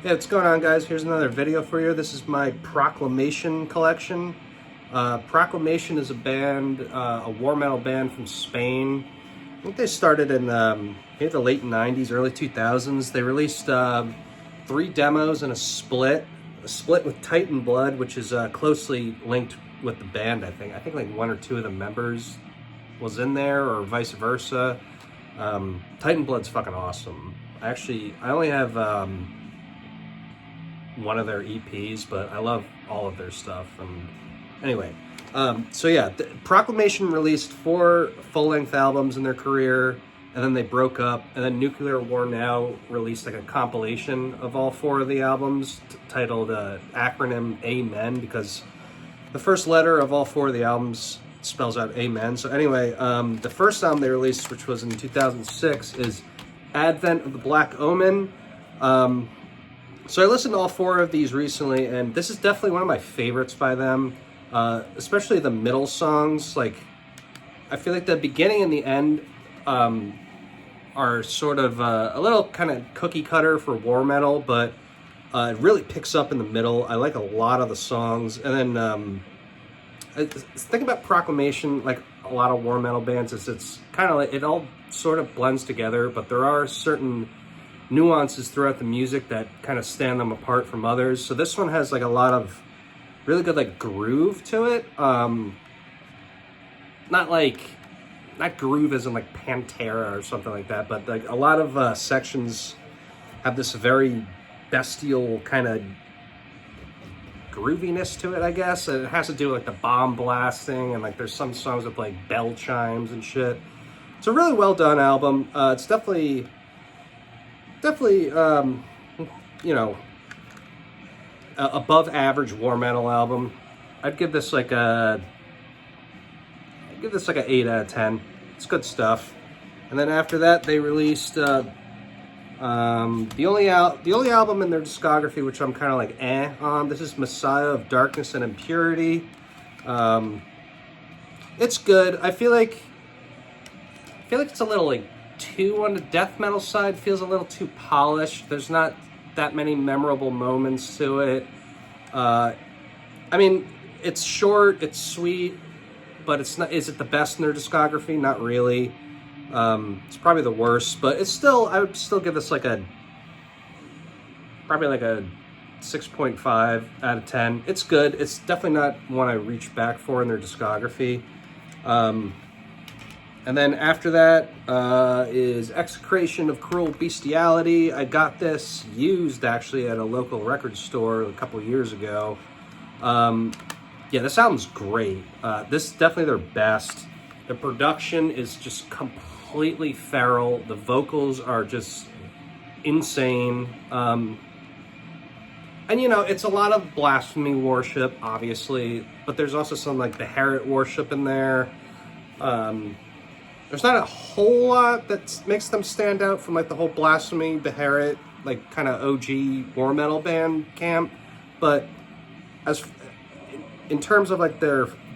Yeah, what's going on, guys? Here's another video for you. This is my Proclamation Collection. Proclamation is a band, a war metal band from Spain. I think they started in maybe the late 90s, early 2000s. They released 3 demos and a split with Titan Blood, which is closely linked with the band, I think. I think like 1 or 2 of the members was in there, or vice versa. Titan Blood's fucking awesome. Actually, I only have one of their EPs, but I love all of their stuff. And anyway, so yeah, Proclamation released 4 full-length albums in their career, and then they broke up, and then Nuclear War Now released like a compilation of all 4 of the albums titled acronym Amen, because the first letter of all 4 of the albums spells out Amen. So anyway, the first album they released, which was in 2006, is Advent of the Black Omen. So I listened to all 4 of these recently, and this is definitely one of my favorites by them, especially the middle songs. Like, I feel like the beginning and the end are sort of a little kind of cookie cutter for war metal, but it really picks up in the middle. I like a lot of the songs. And then the thing about Proclamation, like a lot of war metal bands, is it's kind of like it all sort of blends together, but there are certain nuances throughout the music that kind of stand them apart from others. So this one has like a lot of really good like groove to it. Not groove as in like Pantera or something like that, but like a lot of sections have this very bestial kind of grooviness to it, I guess. And it has to do with like the bomb blasting, and like there's some songs with like bell chimes and shit. It's a really well done album. It's definitely you know, above average war metal album. I'd give this like an 8 out of 10. It's good stuff. And then after that, they released the only album in their discography which I'm kind of like on. This is Messiah of Darkness and Impurity. It's good. I feel like it's a little like too on the death metal side. Feels a little too polished. There's not that many memorable moments to it. I mean, it's short, it's sweet, but it's not. Is it the best in their discography? Not really. It's probably the worst, but it's still. I would still give this like probably like a 6.5 out of 10. It's good. It's definitely not one I reach back for in their discography. And then after that is Execration of Cruel Bestiality. I got this used actually at a local record store a couple years ago. Yeah, this album's great. This is definitely their best. The production is just completely feral. The vocals are just insane. And you know, it's a lot of blasphemy worship, obviously, but there's also some like Beherit worship in there. There's not a whole lot that makes them stand out from like the whole blasphemy, Beherit, like kind of OG war metal band camp. But as in terms of like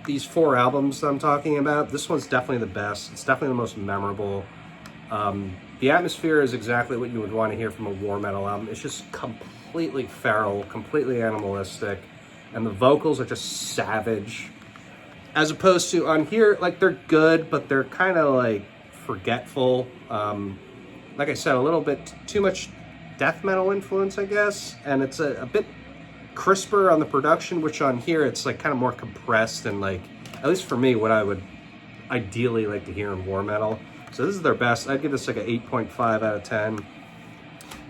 these 4 albums that I'm talking about, this one's definitely the best. It's definitely the most memorable. The atmosphere is exactly what you would want to hear from a war metal album. It's just completely feral, completely animalistic, and the vocals are just savage. As opposed to on here, like they're good, but they're kind of like forgetful. Like I said, a little bit too much death metal influence, I guess. And it's a bit crisper on the production, which on here it's like kind of more compressed and like, at least for me, what I would ideally like to hear in war metal. So this is their best. I'd give this like an 8.5 out of 10. And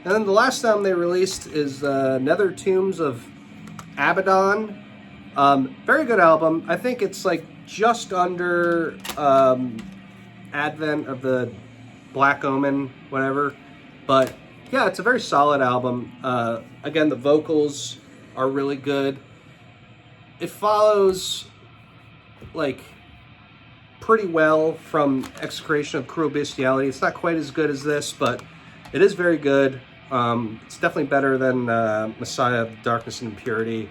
then the last album they released is Nether Tombs of Abaddon. Very good album. I think it's like just under Advent of the Black Omen, whatever. But yeah, it's a very solid album. Again, the vocals are really good. It follows like pretty well from Execration of Cruel Bestiality. It's not quite as good as this, but it is very good. It's definitely better than Messiah of Darkness and Impurity.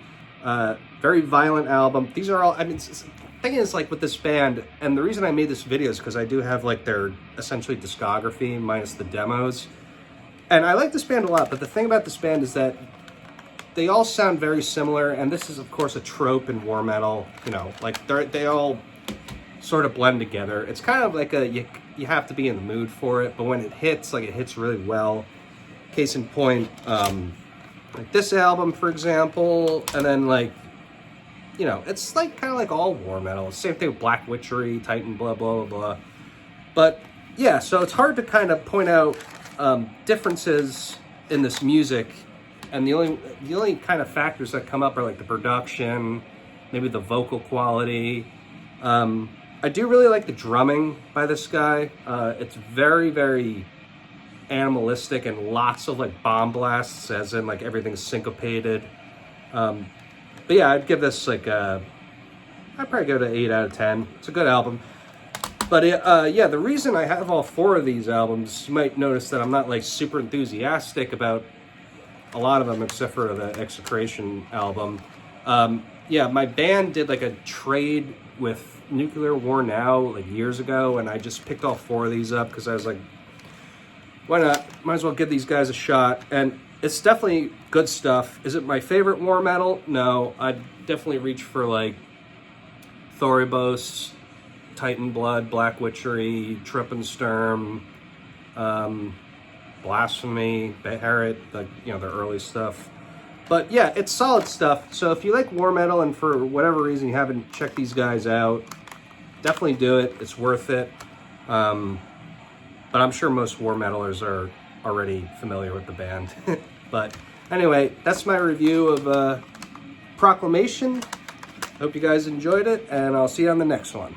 Very violent album. These are all, I mean, the thing is like with this band, and the reason I made this video is because I do have like their essentially discography minus the demos. And I like this band a lot, but the thing about this band is that they all sound very similar, and this is, of course, a trope in war metal. You know, like they all sort of blend together. It's kind of like you have to be in the mood for it, but when it hits, like, it hits really well. Case in point, like this album, for example, and then, like, you know, it's like kind of like all war metal. Same thing with Black Witchery, Titan, blah, blah, blah, blah. But yeah, so it's hard to kind of point out differences in this music. And the only kind of factors that come up are like the production, maybe the vocal quality. I do really like the drumming by this guy. It's very, very animalistic and lots of like bomb blasts, as in like everything's syncopated. But yeah, I'd give this like I'd probably go to 8 out of 10. It's a good album. But yeah, the reason I have all 4 of these albums, you might notice that I'm not like super enthusiastic about a lot of them, except for the Execration album. Yeah, my band did like a trade with Nuclear War Now like years ago, and I just picked all 4 of these up because I was like, why not? Might as well give these guys a shot. And it's definitely good stuff. Is it my favorite war metal? No, I'd definitely reach for like Thoribos, Titan Blood, Black Witchery, Truppensturm, Blasphemy, Beherit, like, you know, the early stuff. But yeah, it's solid stuff. So if you like war metal and for whatever reason you haven't checked these guys out, definitely do it. It's worth it. But I'm sure most war metalers are already familiar with the band. But anyway, that's my review of Proclamation. Hope you guys enjoyed it, and I'll see you on the next one.